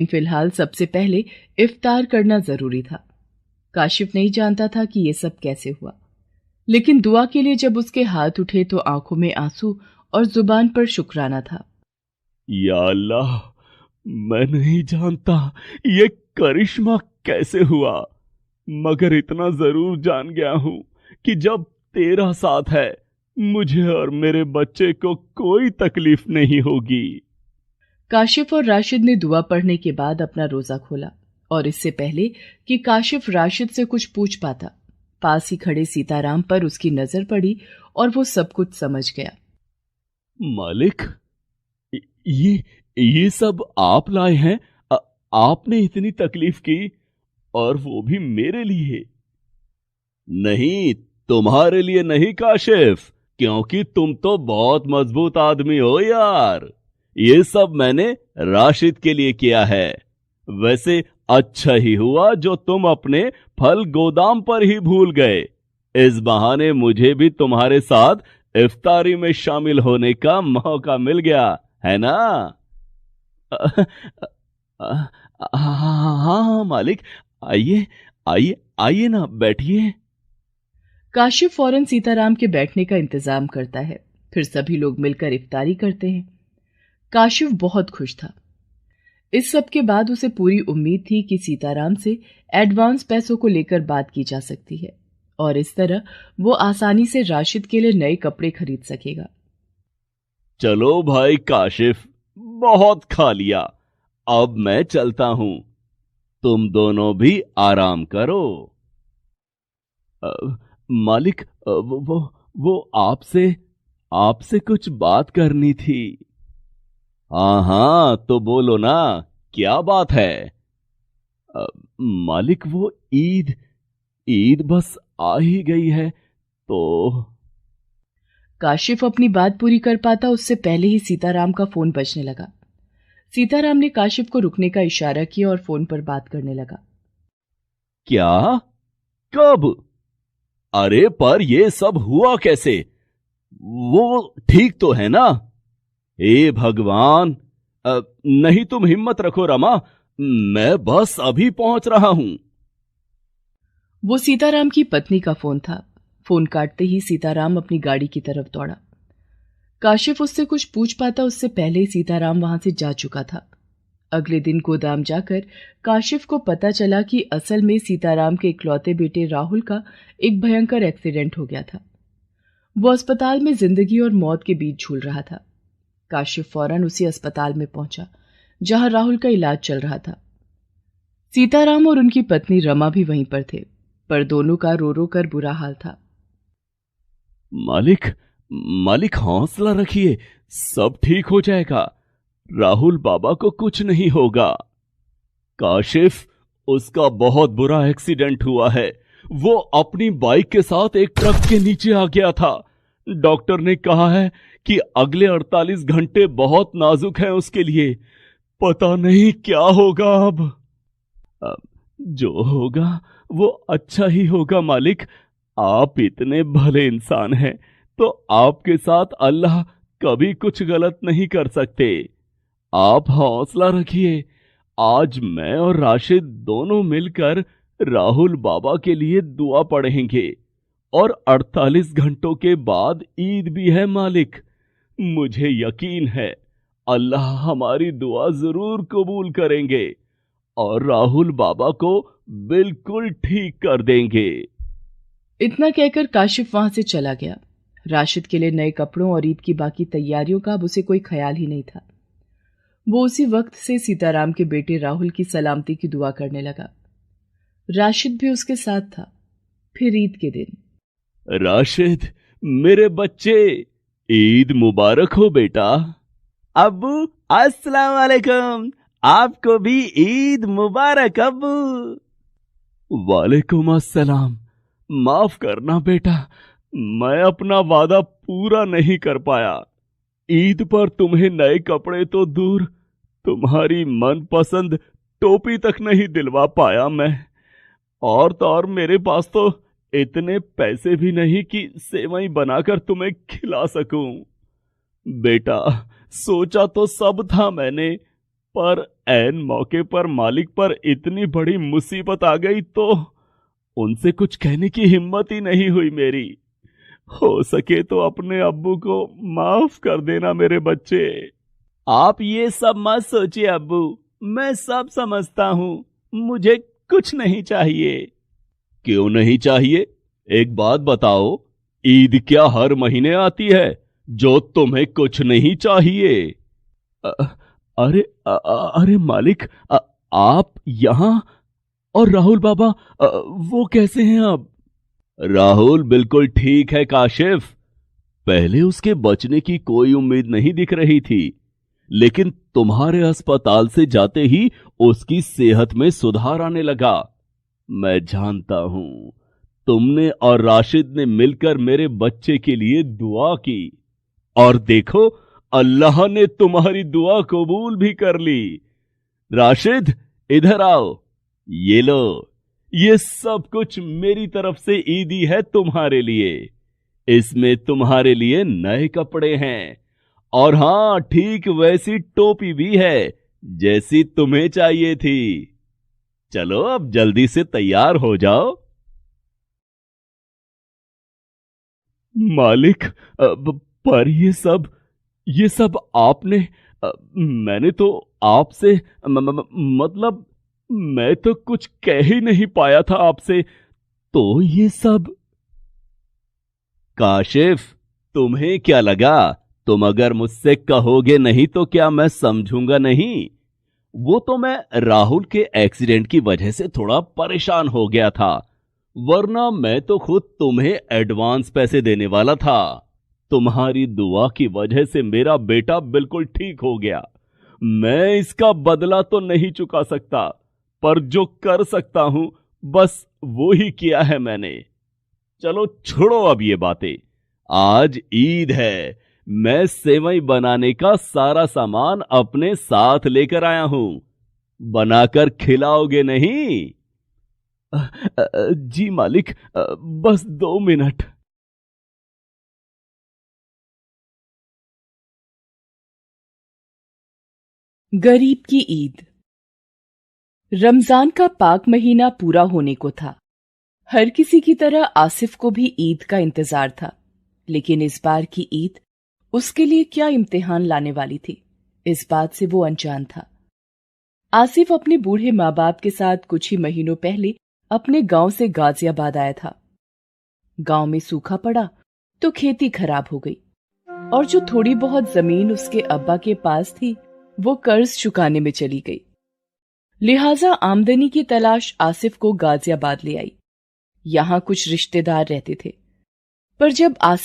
फिलहाल सबसे पहले इफ्तार करना जरूरी था। काशिफ नहीं जानता था कि ये सब कैसे हुआ, लेकिन दुआ के लिए जब उसके हाथ उठे तो आंखों में आंसू और जुबान पर शुक्राना था। या अल्लाह, मैं नहीं जानता ये करिश्मा कैसे हुआ, मगर इतना जरूर जान गया हूं कि जब तेरा साथ है, मुझे और मेरे बच्चे को कोई तकलीफ नहीं होगी। काशिफ और राशिद ने दुआ पढ़ने के बाद अपना रोजा खोला, और इससे पहले कि काशिफ राशिद से कुछ पूछ पाता, पास ही खड़े सीताराम पर उसकी नजर पड़ी और वो सब कुछ समझ गया। मालिक, ये ये सब आप लाए हैं? आपने इतनी तकलीफ की, और वो भी मेरे लिए? नहीं, तुम्हारे लिए नहीं काशिफ, क्योंकि तुम तो बहुत मजबूत आदमी हो यार। ये सब मैंने राशिद के लिए किया है। वैसे अच्छा ही हुआ जो तुम अपने फल गोदाम पर ही भूल गए। इस बहाने मुझे भी तुम्हारे साथ इफ्तारी में शामिल होने का मौका मिल गया, है ना? हाँ मालिक, आइए आइए आइए ना, बैठिए। काशिफ फौरन सीताराम के बैठने का इंतजाम करता है, फिर सभी लोग मिलकर इफ्तारी करते हैं। काशिफ बहुत खुश था। इस सब के बाद उसे पूरी उम्मीद थी कि सीताराम से एडवांस पैसों को लेकर बात की जा सकती है, और इस तरह वो आसानी से राशिद के लिए नए कपड़े खरीद सकेगा। चलो भाई काशिफ, बहुत खा लिया, अब मैं चलता हूं। तुम दोनों भी आराम करो। अ, मालिक, वो आपसे आपसे कुछ बात करनी थी। हाँ हाँ, तो बोलो ना, क्या बात है? अ, मालिक, वो ईद ईद बस आ ही गई है, तो काशिफ अपनी बात पूरी कर पाता उससे पहले ही सीताराम का फोन बजने लगा। सीताराम ने काशिफ को रुकने का इशारा किया और फोन पर बात करने लगा। क्या? कब? अरे पर ये सब हुआ कैसे? वो ठीक तो है ना? हे भगवान! नहीं, तुम हिम्मत रखो रमा, मैं बस अभी पहुंच रहा हूं। वो सीताराम की पत्नी का फोन था। फोन काटते ही सीताराम अपनी गाड़ी की तरफ दौड़ा। काशिफ उससे कुछ पूछ पाता उससे पहले ही सीताराम वहां से जा चुका था। अगले दिन गोदाम जाकर काशिफ को पता चला कि असल में सीताराम के इकलौते बेटे राहुल का एक भयंकर एक्सीडेंट हो गया था। वो अस्पताल में जिंदगी और मौत के बीच झूल रहा था। काशिफ फौरन उसी अस्पताल में पहुंचा जहां राहुल का इलाज चल रहा था। सीताराम और उनकी पत्नी रमा भी वहीं पर थे, पर दोनों का रो रो कर बुरा हाल था। मालिक, मालिक हौसला रखिए, सब ठीक हो जाएगा। राहुल बाबा को कुछ नहीं होगा। काशिफ, उसका बहुत बुरा एक्सीडेंट हुआ है। वो अपनी बाइक के साथ एक ट्रक के नीचे आ गया था। डॉक्टर ने कहा है कि अगले 48 घंटे बहुत नाजुक हैं उसके लिए। पता नहीं क्या होगा अब जो होगा वो अच्छा ही होगा मालिक। आप इतने भले इंसान हैं, तो आपके साथ अल्लाह कभी कुछ गलत नहीं कर सकते। आप हौसला रखिए। आज मैं और राशिद दोनों मिलकर राहुल बाबा के लिए दुआ पढ़ेंगे, और 48 घंटों के बाद ईद भी है मालिक। मुझे यकीन है अल्लाह हमारी दुआ जरूर कबूल करेंगे और राहुल बाबा को बिल्कुल ठीक कर देंगे। इतना कहकर काशिफ वहां से चला गया। राशिद के लिए नए कपड़ों और ईद की बाकी तैयारियों का अब उसे कोई ख्याल ही नहीं था। वो उसी वक्त से सीताराम के बेटे राहुल की सलामती की दुआ करने लगा। राशिद भी उसके साथ था। फिर ईद के दिन। राशिद, मेरे बच्चे, ईद मुबारक हो बेटा। अब्बू, अस्सलाम वालेकुम। आपको भी ईद मुबारक अब्बू। वालेकुम अस्सलाम। माफ करना बेटा, मैं अपना वादा पूरा नहीं कर पाया। ईद पर तुम्हें नए कपड़े तो दूर, तुम्हारी मनपसंद टोपी तक नहीं दिलवा पाया मैं। और तो और मेरे पास तो इतने पैसे भी नहीं कि सेवई बनाकर तुम्हें खिला सकूं। बेटा, सोचा तो सब था मैंने, पर ऐन मौके पर मालिक पर इतनी बड़ी मुसीबत आ गई तो उनसे कुछ कहने की हिम्मत ही नहीं हुई मेरी। हो सके तो अपने अब्बू को माफ कर देना मेरे बच्चे। आप ये सब मत सोचिए अब्बू, मैं सब समझता हूँ, मुझे कुछ नहीं चाहिए। क्यों नहीं चाहिए? एक बात बताओ, ईद क्या हर महीने आती है जो तुम्हें कुछ नहीं चाहिए? अरे मालिक, आप यहाँ? और राहुल बाबा, वो कैसे हैं अब? राहुल बिल्कुल ठीक है काशिफ। पहले उसके बचने की कोई उम्मीद नहीं दिख रही थी, लेकिन तुम्हारे अस्पताल से जाते ही उसकी सेहत में सुधार आने लगा। मैं जानता हूं तुमने और राशिद ने मिलकर मेरे बच्चे के लिए दुआ की, और देखो अल्लाह ने तुम्हारी दुआ कबूल भी कर ली। राशिद, इधर आओ। ये लो, ये सब कुछ मेरी तरफ से ईदी है तुम्हारे लिए। इसमें तुम्हारे लिए नए कपड़े हैं, और हां, ठीक वैसी टोपी भी है जैसी तुम्हें चाहिए थी। चलो अब जल्दी से तैयार हो जाओ। मालिक, पर ये सब आपने, मैंने तो आपसे, मतलब मैं तो कुछ कह ही नहीं पाया था आपसे, तो ये सब। काशिफ, तुम्हें क्या लगा तुम अगर मुझसे कहोगे नहीं तो क्या मैं समझूंगा नहीं? वो तो मैं राहुल के एक्सीडेंट की वजह से थोड़ा परेशान हो गया था, वरना मैं तो खुद तुम्हें एडवांस पैसे देने वाला था। तुम्हारी दुआ की वजह से मेरा बेटा बिल्कुल ठीक हो गया। मैं इसका बदला तो नहीं चुका सकता, पर जो कर सकता हूं बस वो ही किया है मैंने। चलो छोड़ो अब ये बातें। आज ईद है, मैं सेवई बनाने का सारा सामान अपने साथ लेकर आया हूं। बनाकर खिलाओगे नहीं? जी मालिक, बस 2 मिनट। गरीब की ईद। रमजान का पाक महीना पूरा होने को था। हर किसी की तरह आसिफ को भी ईद का इंतजार था, लेकिन इस बार की ईद उसके लिए क्या इम्तिहान लाने वाली थी, इस बात से वो अनजान था। आसिफ अपने बूढ़े माँ बाप के साथ कुछ ही महीनों पहले अपने गांव से गाजियाबाद आया था। गांव में सूखा पड़ा तो खेती खराब हो गई, और जो थोड़ी बहुत जमीन उसके अब्बा के पास थी वो कर्ज चुकाने में चली गई। लिहाजा आमदनी की तलाश आसिफ को गाजियाबाद ले आई। यहां कुछ रिश्तेदार रहते थे, पर जब आसिफ